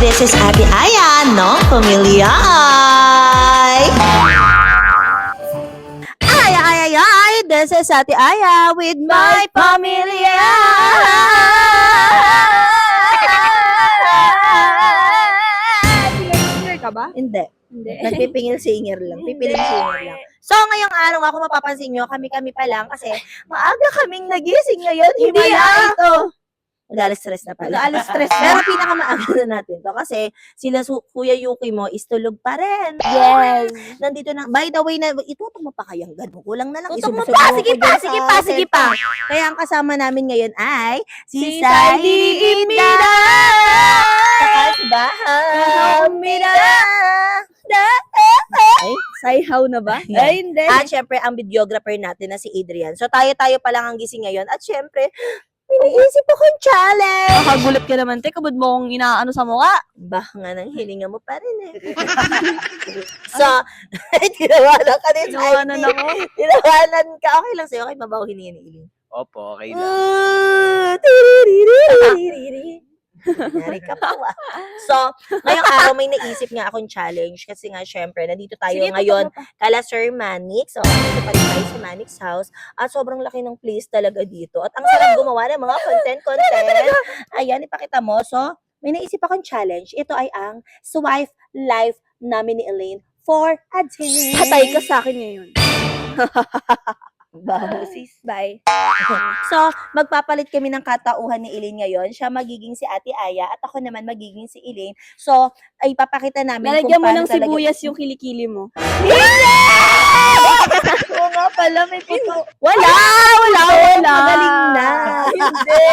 This is Ate Aya ng Pamilya Ay! This is Ate Aya with my pamilya. Singer ka ba? Hindi. Hindi. Nagpipingil singer lang. Pipiling singer lang. So, ngayong araw nga, kung mapapansin nyo, kami-kami pa lang kasi maaga kaming nagising ngayon. Hindi, ito. Mag-alas stress na pala. Mag-alas stress na. Pero pinakamaaga na natin to kasi sila Kuya Yuki mo is tulog pa rin. Yes. Nandito na. By the way, itutok mo pa kayang ganun. Kulang na lang. Tutok mo Isubsob pa. ko Sige dyan pa, sa sige pa, sige pa. cellphone. Kaya ang kasama namin ngayon ay si Si Saidi Saidi Imida. Saka si Baham Imida. Ay, sayhaw na ba? Yeah. Ay, hindi. At syempre, ang videographer natin na si Adrian. So, tayo-tayo pa lang ang gising ngayon. At syempre, iniisip akong challenge. Nakagulat ka naman, te. Kabad mo akong inaano sa mukha. Bah nga nang hininga mo pa rin eh. So, tinawanan ka din. Tinawanan ako. Tinawanan ka. Okay lang sa'yo. Okay, mabaho hininga ni Iling. Opo, okay na. Yari ka pa. So, ngayong araw may naisip nga akong challenge kasi nga syempre, nandito tayo Sige, ngayon tutok mo pa. kala Sir Manix. So, nandito pa rin tayo sa Manix house. At sobrang laki ng place talaga dito. At ang sarap gumawa ng mga content. Ayan, ipakita mo. So, may naisip akong challenge. Ito ay ang Swipe Life namin ni Elaine for a day. Patay ka sa akin ngayon. Baho, sis. Bye. So, magpapalit kami ng katauhan ni Elaine ngayon. Siya magiging si Ate Aya at ako naman magiging si Elaine. So, ay papakita namin Lalagyan mo ng paano talaga- sibuyas yung kilikili mo. Oo nga pala, may puto. Wala! Magaling na. Hindi.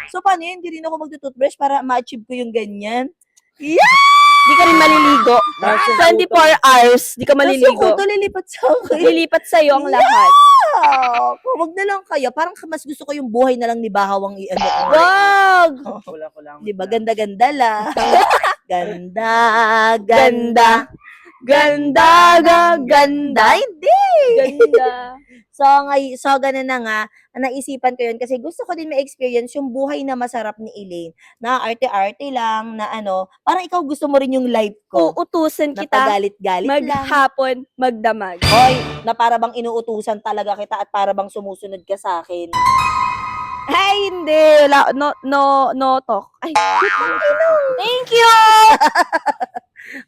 So, paano yun? Hindi rin ako magtutoothbrush para ma-achieve ko yung ganyan. Di ka rin maliligo. 24 hours, di ka Tapos yung maliligo. kuto lilipat sa akin. Lilipat sa'yo ang lahat. Huwag na lang kayo. Parang mas gusto ko yung buhay na lang ni Bahawang i-ano ko. Wag! Wala ko lang. Di ba? Ganda-ganda lang. Ganda. Ganda. Hindi. Ganda. So ganun na nga, naisipan ko yun kasi gusto ko din ma-experience yung buhay na masarap ni Elaine. Na arte-arte lang, na ano, parang ikaw gusto mo rin yung life ko. Uutusan Na kita pagalit-galit lang. maghapon, magdamag. Hoy, na para bang inuutusan talaga kita at para bang sumusunod ka sa akin. Ay, hindi. No talk. Ay, thank you!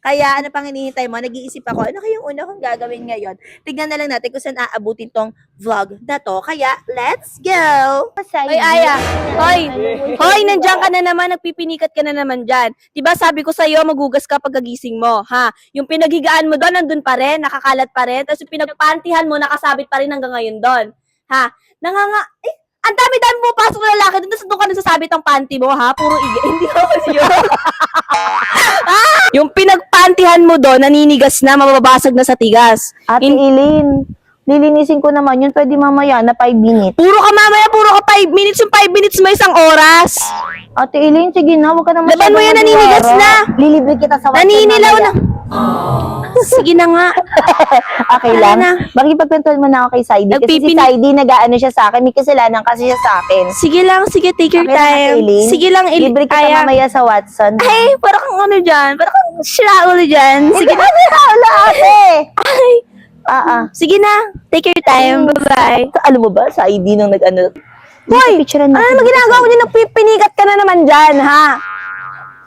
Kaya ano pang hinihintay mo? Nag-iisip ako, ano kayong una kong gagawin ngayon? Tignan na lang natin kung saan aabutin tong vlog na to. Kaya, let's go! Hoy, Aya. Hoy, nandiyan ka na naman. Nagpipinikat ka na naman dyan. Diba sabi ko sa'yo, magugas ka pagkagising mo, ha? Yung pinaghigaan mo doon, nandun pa rin, nakakalat pa rin. Tapos yung pinagpantihan mo, nakasabit pa rin hanggang ngayon doon. Ha? Ang dami-dami mo pasok na lalaki doon, tapos doon ka nagsasabit ang panty mo, ha? Puro hindi ako yun. Yung pinagpantihan mo doon, naninigas na, mababasag na sa tigas. Ate Elaine, lilinisin ko naman yun. Pwede mamaya na 5 minutes. Puro ka 5 minutes, yung 5 minutes mo isang oras. Ate Elaine, sige na. Huwag ka naman Laban mo yan, naninigas na. Lilibre kita sa Watson Naninilaw mamaya. na. Sige na nga. Okay Tara lang. na. Makikipagkwentuhan mo na ako kay Saidi. Kasi si Nagpipini- Saidi nag-aano siya sa akin. May kasalanan kasi siya sa akin. Sige lang, sige, take your Okay lang, Ate time. Elaine. Sige lang, Libre kita Aya. mamaya sa Watson. Ay, parang kang ano dyan. Parang kang siraulo dyan. Sige na. Wala, ate. Ay, Sige sige na. Take your time. Bye-bye. Alam mo ba, Saidi nang nag-ano. Hoy, picturean ano naman ginagawa mo dyan? Nagpipinikat ka na naman dyan, ha?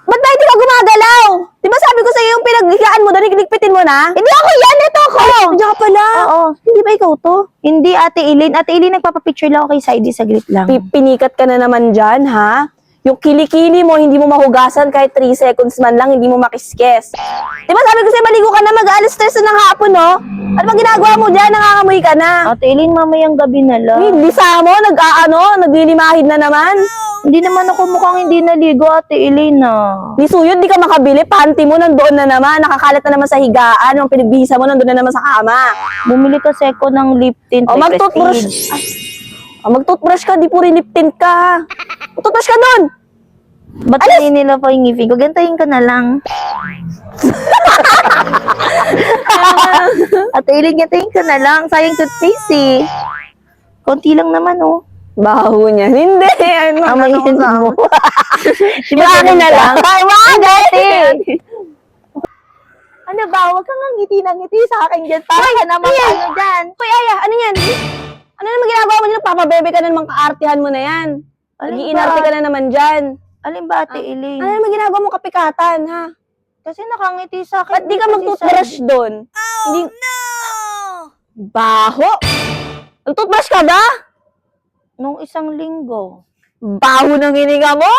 Ba't ba hindi ka gumagalaw? Di ba sabi ko sa'yo yung pinaghigaan mo doon, ikiligpitin mo na? Hindi ako yan, ito ako. Diyan ka pala. Oo. Hindi ba ikaw to? Hindi, Ate Elaine. Ate Elaine, nagpapapicture lang ako kay Saidi. Saglit lang. Pinikat ka na naman dyan, ha? Yung kilikili mo, hindi mo mahugasan kahit 3 seconds man lang, hindi mo makiskes. Di ba sabi ko sa'yo, maligo ka na, mag-alas stress na ng hapon, no? Ano ba ginagawa mo dyan? Nangangamoy ka na. Ate Elaine, mamayang gabi na lang. Hindi sa mo, naglilimahid na naman. Hindi naman ako mukhang hindi naligo, Ate Elaine, Di suyod, di ka makabili, panty mo nandoon na naman, nakakalat na naman sa higaan, yung pinagbihisa mo nandoon na naman sa kama. Bumili kasi ako ng lip tint. O, may mag-toothbrush. Prestige. Mag-toothbrush ka, di puro lip tint ka. Toothbrush ka doon. Ba't nila pa yung ngipin ko? Gantayin ka na lang. Ate Elaine, gantayin ka na lang. Sayang toothpaste eh. Konti lang naman, oh. Baho niya. Hindi. Ano Amayin mo. Diba akin na lang? Ay, wag, ate! Ano ba? Huwag kang ngiti na ngiti sa akin dyan. Para ka naman ano dyan. Hoy, Aya, ano yan? Ano naman ginagawa mo dyan? Papabebe ka na naman, kaartihan mo na yan. Nag-iinarte ka na naman dyan. Alin ba, Ate Elaine? Ano naman ginagawa mo kapikatan, ha? Kasi nakangiti sa akin. Ba't di ka mag-toothbrush doon? Hindi... no! Baho! Nag-toothbrush ka ba? Nung isang linggo. Baho ng hininga mo?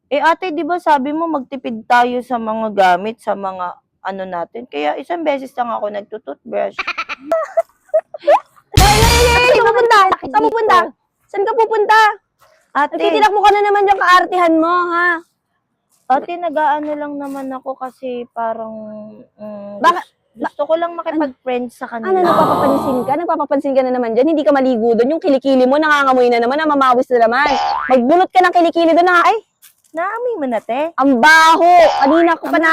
Eh ate, di ba sabi mo magtipid tayo sa mga gamit, sa mga ano natin? Kaya isang beses lang ako nagtutoothbrush. Saan pupunta? Saan pupunta? Saan ka pupunta? Ate, Nagtitilak mo ka na naman yung kaartihan mo, ha? ate, nag-aano lang naman ako kasi parang Baka- gusto ko lang makipag-friends sa kanila. Ano, nagpapapansin ka? Nagpapapansin ka na naman dyan. Hindi ka maligo doon. Yung kilikili mo, nangangamoy na naman, namamawis na naman. Magbunot ka ng kilikili doon, na ay, Naamoy mo na, te? ang baho. Kanina ko pa na...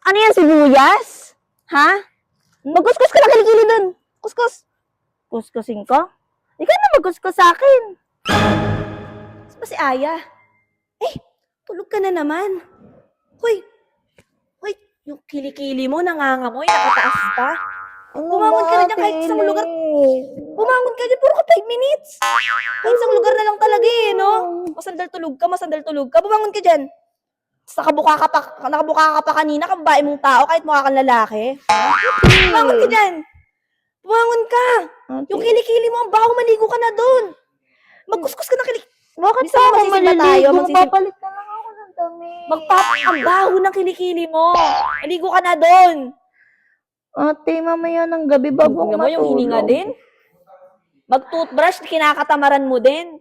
Ano yan, sibuyas? Ha? Magkuskus ka ng kilikili doon. Kuskus. Kuskusin ko? Ikaw na magkuskus sa akin. Saan ba si Aya? Eh, tulog ka na naman. Hoy, yung kilikili mo, nangangamoy, nakataas pa. Bumangon ka na dyan kahit isang lugar. Bumangon ka dyan, puro ka 5 minutes. Kahit isang lugar na lang talaga eh, no? Masandal tulog ka. Bumangon ka dyan. Tapos nakabuka ka pa kanina, kababae mong tao, kahit mukha kang lalaki. Bumangon ka dyan. Bumangon ka. Yung kilikili mo, ang baho, maligo ka na doon. Magkuskus ka ng kilikili. Bakit Bisa mo, magsisimba tayo, Papalit na lang ako ng damit. Ang baho ng kilikili mo. Maligo ka na doon. Ate, mamaya ng gabi bago ako Tingnan mo yung hininga din. Mag-toothbrush, kinakatamaran mo din.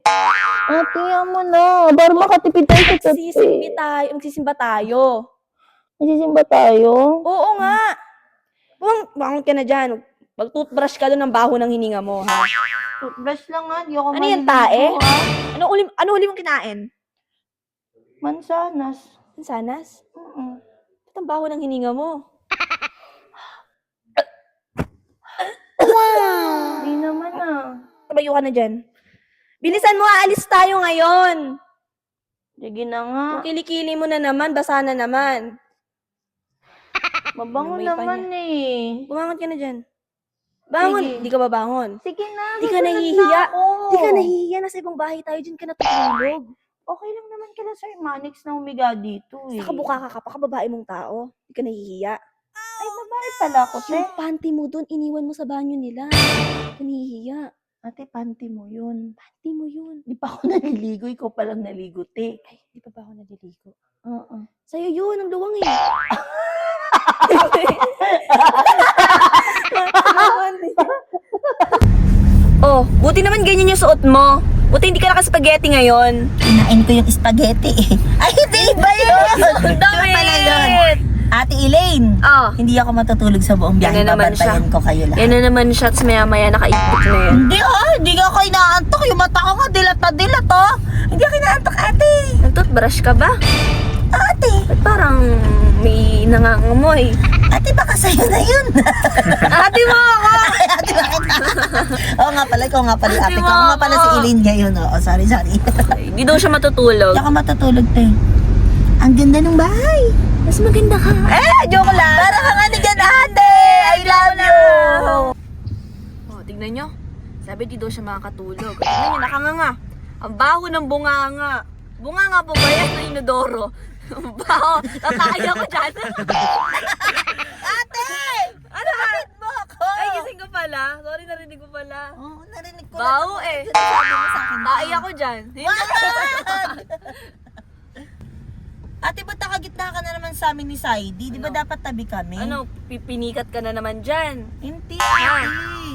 Ate, mo na. Para makatipid tayo sa Magsisimba tayo. Magsisimba tayo? Oo nga. Bangon ka na dyan. Mag-toothbrush ka doon ng baho ng hininga mo, ha? Toothbrush lang nga. Di ako Ano yan, maliligo, tae? ah. Ano huli mong kinain? Mansanas. Sanas? Mm-mm. Ba't ang baho ng hininga mo? Di naman ah. Tabayo ka na dyan. Bilisan mo, aalis tayo ngayon. Sige na nga. Yung kilikili mo na naman, basa na naman. Mabango May pa naman eh. Bumangon ka na dyan. Bangon. Sige. Hindi ka babangon. Sige na. Di ka susunod nahihiya? na ako. Di ka nahihiya. Nasa ibang bahay tayo. Dyan ka natutulog. Okay lang naman kila Sir Manix na humiga dito eh. Saka buka ka pa, kababae mong tao. Di ka nahihiya. Ay, babae pala ako, te. Yung panty mo doon, iniwan mo sa banyo nila. Di ka nahihiya. Ate, panty mo yun. Panty mo yun. Di pa ako naliligo. Ikaw palang naligo, te. Ay, di pa ba ako naliligo? Oo. Sa'yo yun, ang luwang eh. Oh, buti naman ganyan yung suot mo. Buti hindi ka naka-spaghetti ngayon. Kinain ko yung spaghetti eh. Ay, hindi ba yun? Ang damit! Ate Elaine, Oh, hindi ako matutulog sa buong biyahe. Yan na naman siya. Babantayan ko kayo lahat. yan na naman siya. Tapos maya-maya nakaipit na yan. Hindi ako inaantok. Yung mata ko nga dilat na dilat, oh. Hindi ako inaantok, ate. Nag-toothbrush ka ba? Ate. Ba't parang may nangangamoy? Ate, baka sa'yo na yun. Ate mo ako! Ate, bakit? Oo nga pala, ikaw nga pala, ate. Ate Ikaw nga pala si mo. Elaine ngayon, oh. Sorry. Hindi daw siya matutulog. Hindi ako matutulog, te. Ang ganda ng bahay. Mas maganda ka. Joke lang. Para ka nga ni Jan, ate. I love you. Oh, tignan nyo. Sabi di daw siya makakatulog. Tignan nyo, nakanganga. Ang baho ng bunganga. Bunganga po ba yan na inodoro? Ang baho. Tataya ko dyan. Ate! Ano ba? Mo ako. Ay, gising ko pala. Sorry, narinig ko pala. Oh, narinig ko Baho na. eh. Sabi mo sa akin. Taaya ko dyan. Ate, ba't nakagitna ka na naman sa amin ni Saidi? Di ba Ano? dapat tabi kami? Ano, pipinikat ka na naman dyan. Hindi, Ah. ate.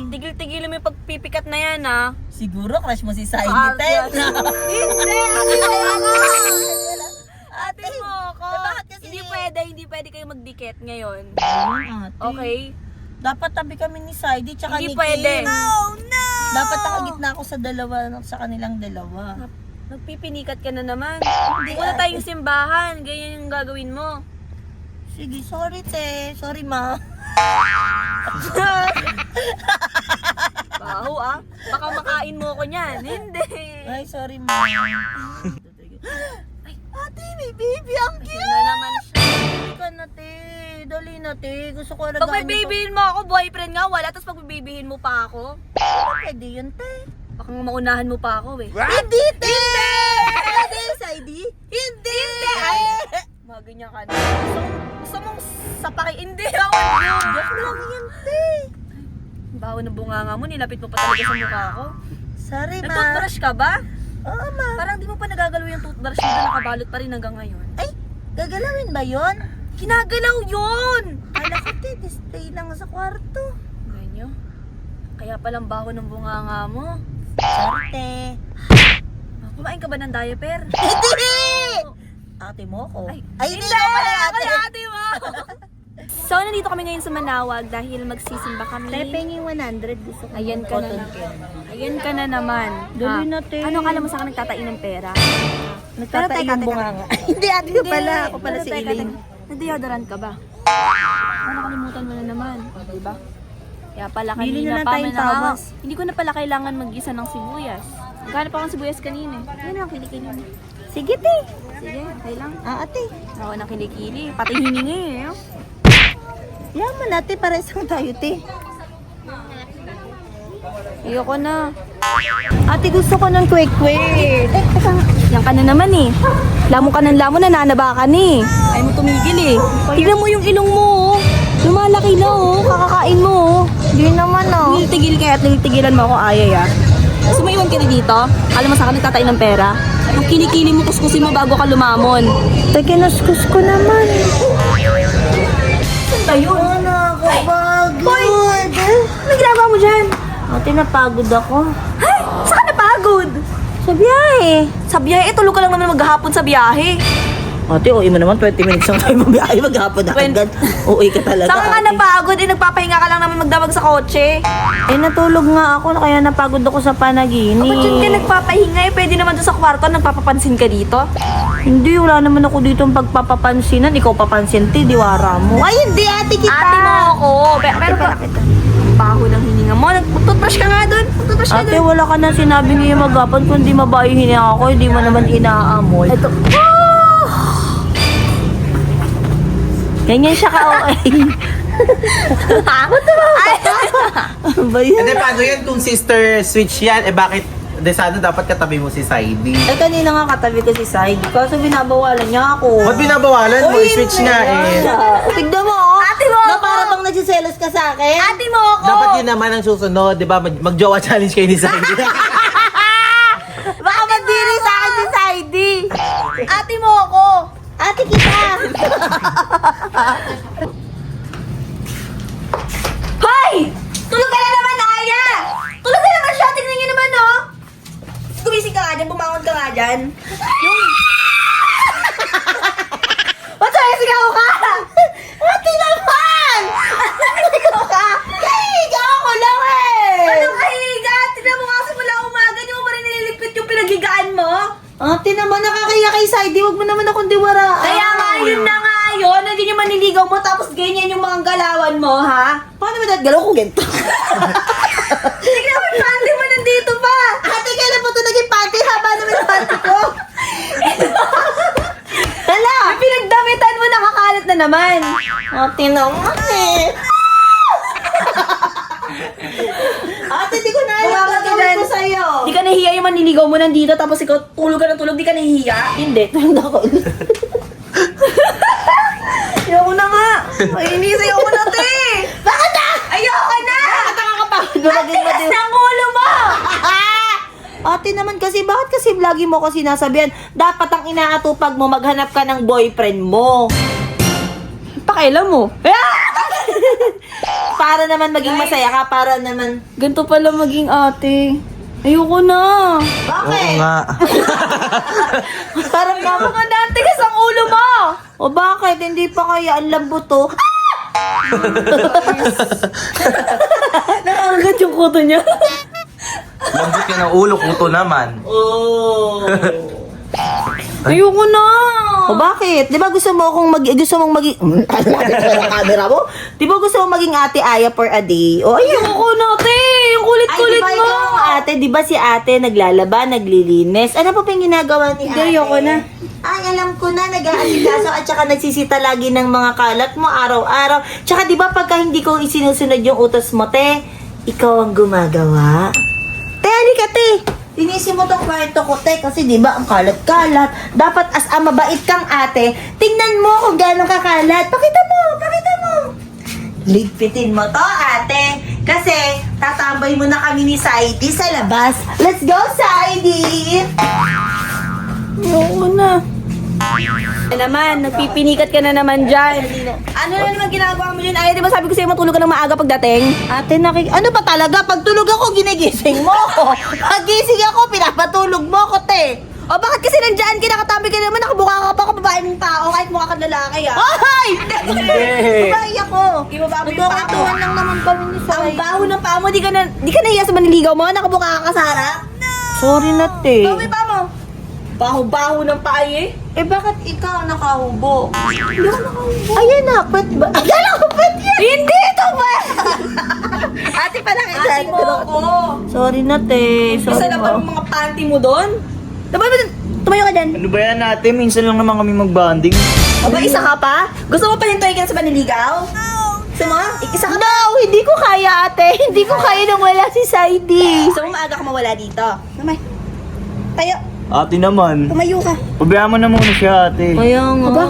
Tigil-tigil mo yung pagpipikat na yan, ha? Siguro crush mo si Saidi, Ate, te. Hindi, ate mo ako. Ate mo ako. Eh, bakit kasi? Hindi pwede kayo magdikit ngayon. Ayun, ate. Okay? Dapat tabi kami ni Saidi tsaka Hindi ni pwede. Kim. Oh, no! Dapat nakagitna ako sa kanilang dalawa. Magpipinikat ka na naman. Wala ate. tayong simbahan. Ganyan yung gagawin mo. Sige, sorry, te. Sorry, ma. Baho ah. Baka makain mo ko niyan. Hindi. Ay, sorry, ma. Ate, may baby. Ang cute. Na naman siya. Dali ka na, te. Dali na, te. Gusto ko alagaan Pag may babyhin mo ako, boyfriend nga wala, tapos pag may babyhin mo pa ako, Pwede yun, te. baka maunahan mo pa ako eh. Hindi, te! Hindi, Saidi. Hindi! Ay! Mga ganyan ka na. Gusto mong sapaki. Hindi ako. Joke lang yan, te. Baho ng bunganga mo, nilapit mo pa talaga sa mukha ko. Sorry, ma. Nag-toothbrush ka ba? Oo, ma. Parang di mo pa nagagalaw yung toothbrush mo na nakabalot pa rin hanggang ngayon. Ay, gagalawin ba yun? Kinagalaw yun! Ala ko, te. Stay lang sa kwarto. Ganyo? Kaya palang baho ng bunganga mo. Sorry, te. Kumain ka ba ng diaper? Hindi! Ate mo ko. Ay, hindi ako pala ate. ate mo! So, nandito kami ngayon sa Manawag dahil magsisimba kami. Te, penging 100. Gusto ko. Ayan ka na Cotton naman. candy. Ayan ka na naman. Dali Ha? na, te. Ano kala mo sa akin nagtatain ng pera? Nagtatay Pero teka, yung teka. bunganga. Hindi, ate ko pala. Ako pala Pero si teka, Elaine. teka. Nag-deodorant ka ba? Nakalimutan mo na naman. Diba? Kaya pala Bili kanina na lang pa tayong may nakaka- tawas. Hindi ko na pala kailangan mag-isa ng sibuyas. Maghanap ako ng sibuyas kanina. Yan ang kilikili. Sige, te. Sige, okay lang. Ate. Ako ng kilikili. Pati hiningi eh. Yaman ate, para isang tayo, te. Ayoko na. Ate, gusto ko ng kwek-kwek. Yan ka na naman eh. Lamon ka ng lamon, nananaba ka ni. Ayaw mo tumigil eh. Tignan mo yung ilong mo oh. Lumalaki na oh. Kakakain mo oh. Hindi naman, oh. Nilitigil kaya at nilitigilan mo ako, ayay ah. Sumaiwan ka na dito? Alam mo sa akin nagtatain ng pera? Yung kinikili mo, kuskusin mo bago ka lumamon. Te, kinuskus ko naman. Saan tayo? Nakakapagod. Ano ginagawa mo dyan? Ate, napagod ako. Ay! Saan ka napagod? Sa biyahe. Sa biyahe, tulog ka lang naman maghapon sa biyahe. Ate, uwi mo naman 20 minutes lang tayo mabiyahe. Maghapon na agad. Uwi ka talaga, Saan ka ate. napagod? Eh, nagpapahinga ka lang naman magdamag sa kotse. Eh, natulog nga ako. Kaya napagod ako sa panaginip. Ba't yun ka nagpapahinga eh? Pwede naman doon sa kwarto, nagpapapansin ka dito. Hindi, wala naman ako dito pagpapapansinan. Ikaw papansin, te, diwara mo. Ay, hindi, ate kita. Ate mo ako. Pero baho ng hininga mo. Mag-toothbrush ka nga doon. Mag-toothbrush ka Ate, doon. wala ka na sinabi ngayon maghapon kundi mabayo hininga ako. Hindi mo naman inaamoy. Ito. Ganyan siya ka-okay. Ano ba Eh, yan? di, paano yan kung sister switch yan? Eh, bakit? De, sana dapat katabi mo si Saidi. Eh, kanina nga katabi ko si Saidi. Kaso binabawalan niya ako. Ba't binabawalan mo? I-switch nga eh. Tignan mo, oh. Ate mo Na ako. para bang nagsiselos ka sa akin? Ate mo ako. Dapat yun naman ang susunod, di ba? Mag-jowa challenge kayo ni Saidi. Baka mandiri sa akin si Saidi. Ate mo ako. Ate kita! Hoy! Tulog ka na naman, Aya! Tulog ka naman siya. Tingnan niyo naman, oh. Gumising ka nga dyan. Bumangon ka nga dyan. Yung... Ba't sa'yo sigaw ka? Ate naman! Sigaw ka? Kahiga ako lang eh! Anong kahiga? Tignan mo nga simula umaga. Hindi mo pa rin nililigpit yung pinaghigaan mo. Ate naman, nakakaya kay Saidi. Huwag mo naman akong diwaraan. Kaya nga, yun na nga yun. Naging yung maniligaw mo tapos ganyan yung mga galawan mo, ha? Paano ba galaw ko ganito? Tignan mo yung panty mo nandito pa. Ate, kailan po ito naging panty? Haba naman yung panty ko. Hala! May pinagdamitan mo, nakakalat na naman. Ate naman eh. Ate, di ko na alam Bumabag ka gagawin dyan. ko sa'yo. Di ka nahiya yung maniligaw mo nandito tapos ikaw tulog ka ng tulog, di ka nahihiya? Hindi, tulog ako. Ayoko na nga. Mainis, ayoko na, te. Bakit na? Ayoko na. Nakakapagod mo Ang maging tigas madiw. ng ulo mo. Ate naman kasi, bakit kasi lagi mo ko sinasabihan, dapat ang inaatupag mo, maghanap ka ng boyfriend mo. Pakailan mo. Para naman maging masaya ka, para naman... Ganito pala maging ate. Ayoko na. Bakit? nga. Parang Ayoko naman... nga na, ang tigas ang ulo mo. O bakit? Hindi pa kaya ang lambot to? Nakaangat yung kuto niya. Lambot ka ng ulo, kuto naman. Oh. Ayoko na. O bakit? Di ba gusto mong maging... Lapit ko ng camera mo. Di ba gusto mong maging ate Aya for a day? O ayan. Ayoko na, te. Yung Ay, kulit-kulit di ba mo. ikaw ang ate? Di ba si ate naglalaba, naglilinis? Ano pa yung ginagawa ni Hindi, ate? ayoko na. Ay, alam ko na, nag-aasikaso at saka nagsisita lagi ng mga kalat mo araw-araw. Tsaka di ba pagka hindi ko isinusunod yung utos mo, te, ikaw ang gumagawa? Te, halika, te. Linisin mo tong kwarto ko, te, kasi di ba ang kalat-kalat. Dapat as a mabait kang ate, tingnan mo kung gano'ng kakalat. Pakita mo, pakita mo. Ligpitin mo to, ate. Kasi tatambay mo na kami ni Saidi sa labas. Let's go, Saidi! Ayoko na. Naman, nagpipinikat ka na naman dyan. Ano na naman ginagawa mo dyan? Ay, di ba sabi ko sa'yo matulog ka ng maaga pagdating? Ate, ano ba talaga? Pag tulog ako, ginigising mo ako. Pag gising ako, pinapatulog mo ako, te. O bakit kasi nandyan ka, nakatabi ka naman, nakabuka ka pa ako babae mong tao, kahit mukha kang lalaki ah. Ay! Hindi. Babae ako. Ibaba mo yung paa mo. Nagkakatuhan lang naman kami ni Ang Sai. baho ng paa mo, di ka nahiya sa maniligaw mo, nakabuka ka sa harap. Sorry na, te. Baho yung paa mo. Baho-baho ng paa eh. Eh, bakit ikaw nakahubo? Hindi ako nakahubo. Ayan na, pwet ba? Akala ko pwet yan. Hindi, ito ba? Ate pala Ate mo ako. Sorry na, te. Isa Sorry na ba mo. yung mga panty mo doon? Diba, tumayo ka dyan. Ano ba yan ate? Minsan lang naman kami mag-bonding. Aba, isa ka pa? Gusto mo pa hintayin ka na sa maniligaw? Gusto mo? Isa ka pa? No, hindi ko kaya, ate. Hindi ko kaya nang wala si Saidi. Gusto mo maaga ka mawala dito? Tumay. Tayo. Ate naman. Tumayo ka. Pabayaan mo na muna siya ate. Kaya nga. Aba,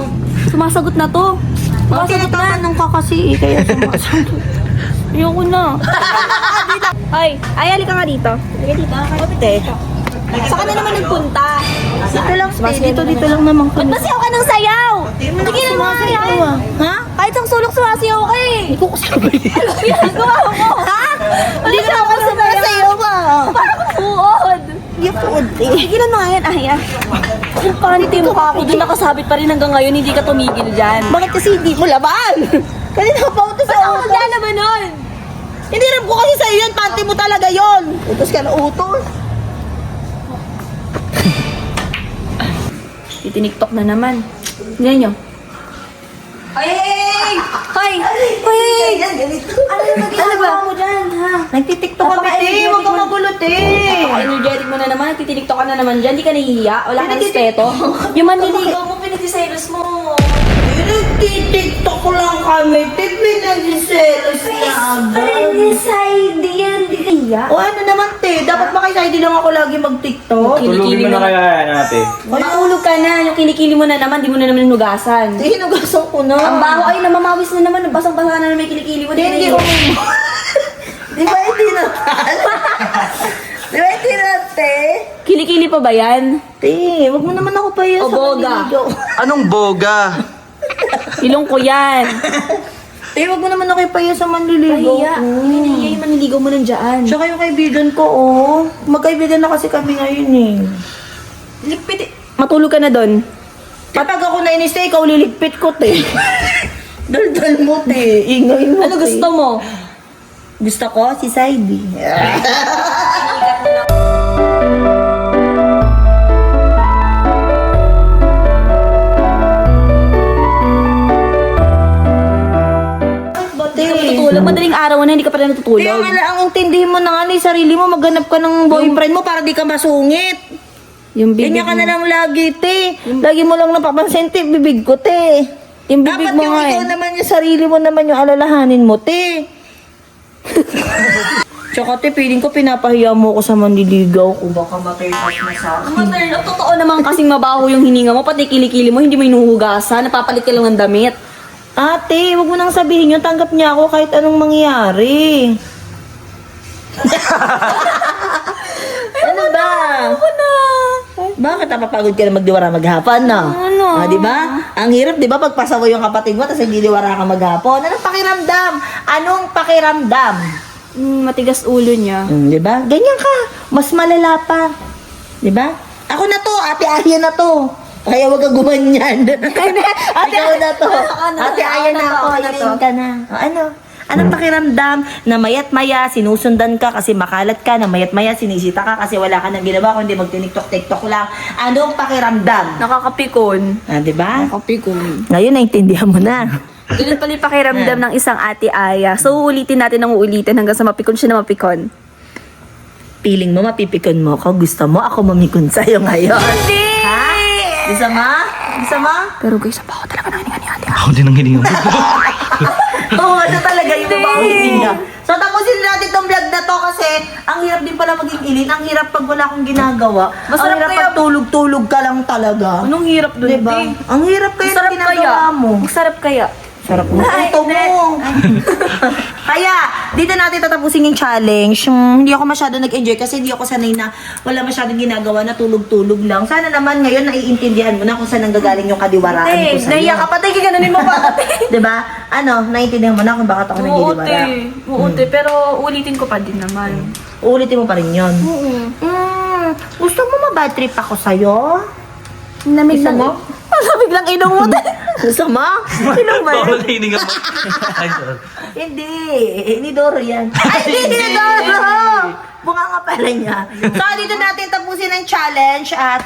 sumasagot na to. Ate, nagtatanong ka kasi, kaya sumasagot. Ayoko na. Ay, halika nga dito. Halika dito. Te, Saan ka na naman nagpunta? dito lang, te. Dito lang naman Ba't kami. masiyaw ka ng sayaw? Sige na mga sayaw. Ha? Kahit ang sulok sumasayaw ka eh. Hindi ko kasabay. Ano ginagawa mo? Ha? Hindi ko ako sumasayaw ba? Parang buod. Yapod, te. Sige na nga yan, Aya. Kung panit yung mukha ko doon nakasabit pa rin hanggang ngayon, hindi ka tumigil dyan. Bakit kasi hindi mo laban? Kanina pa utos Ba't sa ako utos. maglalaban nun? Hindi rin ko kasi sa'yo yun, panty mo talaga yon. Utos ka na utos. Titiniktok na naman. Tingnan nyo. Ay! Ay! Ay! Ano ba? mo dyan, ha? Nagtitiktok kami, te. Huwag kang magulo, te. Energetic mo na naman, titiniktok ka na naman dyan, di ka nahihiya, wala kang respeto. Yung manliligaw mo, pinagsiselos mo. Nagtitiktok lang kami, te. Pinagsiselos niya agad. Saidi yan, di ka hiya. O ano naman, te. Dapat ba kay Saidi lang ako lagi mag-tiktok? Tulugin mo na kaya yan ate. Matulog ka na, yung kilikili mo na naman, di mo na naman nugasan. Te, hinugasan ko na. Ang baho ay namamawis na naman, basang-basa na may kilikili mo. Te, hindi ko Di ba hindi na? Di ba hindi na, te? Kilikili pa ba yan? Te, wag mo naman ako pa yun O, boga. Anong boga? Ilong ko yan. Te, wag mo naman ako pa yun sa manliligaw Nahiya. ko. Hindi nahiya yung manliligaw mo nandiyan. Tsaka yung kaibigan ko, oh. Magkaibigan na kasi kami ngayon, eh. Ligpit. Matulog ka na doon. Kapag ako nainis, te, ikaw liligpit ko, te. Daldal mo, te. Ingay mo, Ano te. gusto mo? Gusto ko si Saidi. Hindi ka matutulog. Madaling araw na, hindi ka pa rin natutulog. Kaya nga lang, ang intindihin mo na nga na yung sarili mo, maghanap ka ng boyfriend mo para di ka masungit. Yung bibig Ganyan ka mo. na lang lagi, te. Lagi mo lang napapansin, te, bibig ko, te. Yung bibig Dapat mo yung nga ikaw eh. naman yung sarili mo naman yung alalahanin mo, te. Tsaka, te, feeling ko pinapahiya mo ko sa manliligaw ko. Baka matay-touch na sa akin. Mother, totoo naman kasing mabaho yung hininga mo, pati kilikili mo, hindi mo inuhugasan, napapalit ka lang ng damit. Ate, wag mo nang sabihin yun. Tanggap niya ako kahit anong mangyari. Ano ba? Ako na. Bakit napapagod ka na magdiwara maghapon, no? Ano? Ah, di ba? Ang hirap, di ba, pagpasawa yung kapatid mo, tapos hindi diwara ka maghapon. Anong pakiramdam? Anong pakiramdam? Matigas ulo niya. Di ba? Ganyan ka. Mas malala pa. Di ba? Ako na to, ate Aya na to. Kaya wag ka gumanyan. ate Aya na to. Ate Aya na ako. Ilayin ka na. O, ano? Anong pakiramdam na mayat maya sinusundan ka kasi makalat ka, na mayat maya sinisita ka kasi wala ka nang ginawa kundi magtiniktok-tiktok lang. Anong pakiramdam? Nakakapikon. Ah, di ba? Nakakapikon. Ngayon naintindihan mo na. Ganun pala yung pakiramdam ng isang ate Aya. So, uulitin natin ng uulitin hanggang sa mapikon siya na mapikon. Feeling mo mapipikon mo ako, gusto mo ako mamikon sa'yo ngayon. Hindi! Ha? Gusto mo? Gusto mo? Pero guys, ang baho talaga ng hininga ni ate Aya. Ako din ang hininga mo. Oo, ano talaga yung mga hininga. So, tapusin natin tong vlog na to kasi ang hirap din pala maging ilin. Ang hirap pag wala akong ginagawa. Masarap ang hirap kaya- pag tulog-tulog ka lang talaga. Anong hirap dun, Diba? te? Ang hirap kaya Masarap ng ginagawa mo. Masarap kaya. Sarap mo. Ito mo. Kaya, dito natin tatapusin yung challenge. Hindi ako masyado nag-enjoy kasi hindi ako sanay na wala masyadong ginagawa na tulog-tulog lang. Sana naman ngayon naiintindihan mo na kung saan nanggagaling yung kadiwaraan ko sa'yo. Naiyak ka pa, te. Gaganunin mo pa, te. Diba? Ano, naiintindihan mo na kung bakit ako Oo, nagdidiwara. te. Oo, te. Pero ulitin ko pa din naman. Uulitin mo pa rin yun. Oo. Gusto mo ma-bad trip ako sa'yo? Namig Gusto lang. mo? Namig lang ilong mo, te. Gusto mo? Sino ba yun? Bawal hininga mo. Ay, sorry. Hindi. Ni Doro yan. Ay, hindi ni Doro! Bunga nga pala niya. So, dito natin tapusin ang challenge at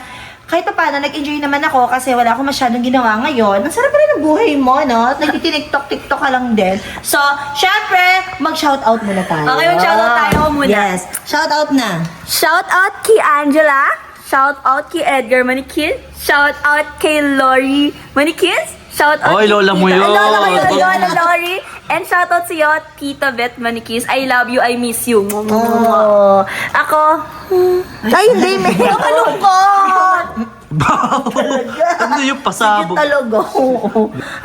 kahit pa paano, nag-enjoy naman ako kasi wala akong masyadong ginawa ngayon. Ang sarap pala ng buhay mo, no? Nagtitiktok-tiktok ka lang din. So, syempre, mag-shoutout muna tayo. Okay, mag-shoutout tayo muna. Yes. Shoutout na. Shout out kay Angela. Shout out kay Edgar Manikis. Shout out kay Lori Manikis. Shout out Oy, lola mo yun. Lola mo yun, Lola Lori. And shout out sa'yo, Tita Beth Manikis. I love you, I miss you. Oh. Ako, ay, hindi, may nakalungkot. Ano yung pasabog? Talaga.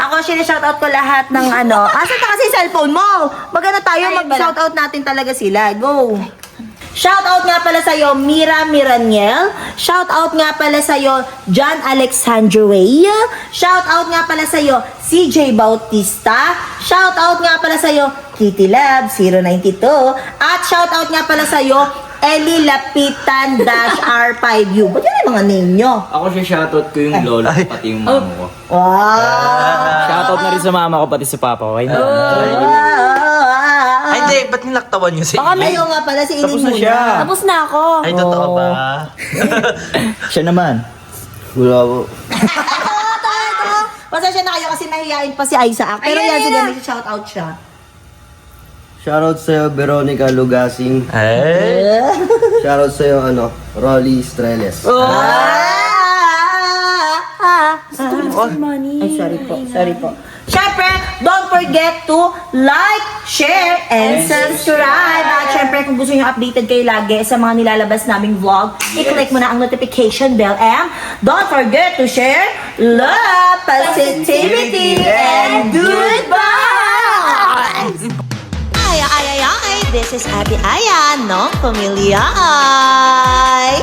Ako, shoutout ko lahat ng ano. Asan na kasi yung cellphone mo? Magano tayo, Ayun mag-shoutout natin talaga sila. Go! Shoutout nga pala sa'yo, Mira Miraniel. Shoutout nga pala sa'yo, John Alexandre Way. Shoutout nga pala sa'yo, CJ Bautista. Shoutout nga pala sa'yo, Kitty Lab 092. At shoutout nga pala sa'yo, Eli Lapitan -R5U. Ba't yan yung mga name nyo? Ako siya shoutout ko yung lola ko, pati yung mama ko. Wow! Shoutout na rin sa mama ko, pati sa papa ko. Ay, hindi. Ba't nilaktawan niyo si Ay, oo nga pala, si Ilin Tapos na muna. siya. Tapos na ako. Ay, totoo ba? Siya naman. Wala po. Pasensya na kayo kasi nahihain pa si Isaac. Pero yan, sige, may shoutout siya. Shoutout sa'yo, Veronica Lugasing. Ay. Shoutout sa'yo, Rolly Streles. Ay, sorry po. Sorry po. Siyempre, don't forget to like, share, and subscribe. At siyempre, kung gusto nyo updated kayo lagi sa mga nilalabas naming vlog, i-click mo na ang notification bell. And don't forget to share love, positivity, and goodbye! Ay, this is Ate Aya, no? Pamilya ay!